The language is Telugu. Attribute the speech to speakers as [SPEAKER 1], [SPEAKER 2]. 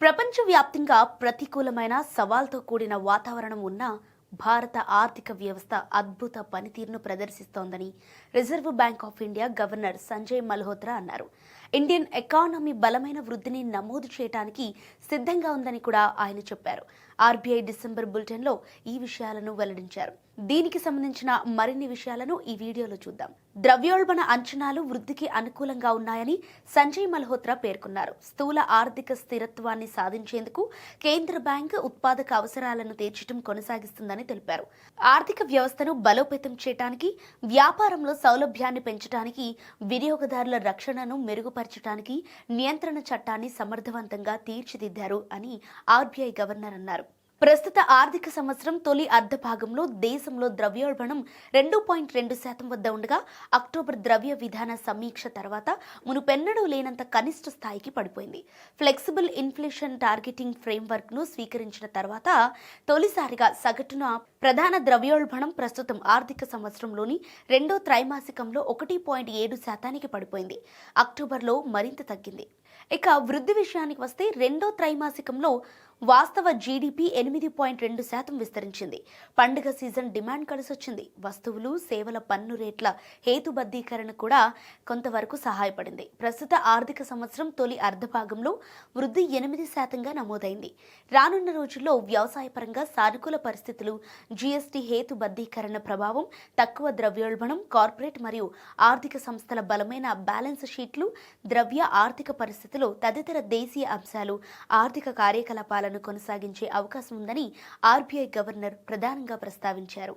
[SPEAKER 1] ప్రపంచవ్యాప్తంగా ప్రతికూలమైన సవాల్తో కూడిన వాతావరణం ఉన్న భారత ఆర్థిక వ్యవస్థ అద్భుత పనితీరును ప్రదర్శిస్తోందని Reserve Bank of India governor Sanjay Malhotra అన్నారు. ఇండియన్ ఎకానమీ బలమైన వృద్ధిని నమోదు చేయడానికి సిద్ధంగా ఉందని కూడా ఆయన చెప్పారు. ఆర్బీఐ డిసెంబర్ బులెటిన్లో ఈ విషయాలను వెల్లడించారు. దీనికి సంబంధించిన మరిన్ని విషయాలను ఈ వీడియోలో చూద్దాం. ద్రవ్యోల్బణ అంచనాలు వృద్ధికి అనుకూలంగా ఉన్నాయని సంజయ్ మల్హోత్రా పేర్కొన్నారు. స్థూల ఆర్థిక స్థిరత్వాన్ని సాధించేందుకు కేంద్ర బ్యాంక్ ఉత్పాదక అవసరాలను తీర్చడం కొనసాగిస్తుందని తెలిపారు. ఆర్థిక వ్యవస్థను బలోపేతం చేయడానికి, వ్యాపారంలో సౌలభ్యాన్ని పెంచడానికి, వినియోగదారుల రక్షణను మెరుగుపరచడానికి నియంత్రణ చట్టాన్ని సమర్థవంతంగా తీర్చిదిద్దారు అని ఆర్బీఐ గవర్నర్ అన్నారు. ప్రస్తుత ఆర్థిక సంవత్సరం తొలి అర్ధ భాగంలో దేశంలో ద్రవ్యోల్బణం 2.2% వద్ద ఉండగా అక్టోబర్ ద్రవ్య విధాన సమీక్ష తర్వాత మునుపెన్నడూ లేనంత కనిష్ట స్థాయికి పడిపోయింది. ఫ్లెక్సిబుల్ ఇన్ఫ్లేషన్ టార్గెటింగ్ ఫ్రేమ్వర్క్ ను స్వీకరించిన తర్వాత తొలిసారిగా సగటున ప్రధాన ద్రవ్యోల్బణం ప్రస్తుతం ఆర్థిక సంవత్సరంలోని రెండో త్రైమాసికంలో 1.7% పడిపోయింది. అక్టోబర్లో మరింత తగ్గింది. ఇక వృద్ధి విషయానికి వస్తే రెండో త్రైమాసికంలో వాస్తవ జీడీపీ 8.2% విస్తరించింది. పండుగ సీజన్ డిమాండ్ కలిసొచ్చింది. వస్తువులు సేవల పన్ను రేట్ల హేతుబద్ధీకరణ కూడా కొంతవరకు సహాయపడింది. ప్రస్తుత ఆర్థిక సంవత్సరం తొలి అర్ధభాగంలో వృద్ధి 8%గా నమోదైంది. రానున్న రోజుల్లో వ్యవసాయపరంగా సానుకూల పరిస్థితులు, జీఎస్టీ హేతుబద్ధీకరణ ప్రభావం, తక్కువ ద్రవ్యోల్బణం, కార్పొరేట్ మరియు ఆర్థిక సంస్థల బలమైన బ్యాలెన్స్ షీట్లు, ద్రవ్య ఆర్థిక పరిస్థితులు తదితర దేశీయ అంశాలు ఆర్థిక కార్యకలాపాలను కొనసాగించే అవకాశం ఉందని ఆర్బీఐ గవర్నర్ ప్రధానంగా ప్రస్తావించారు.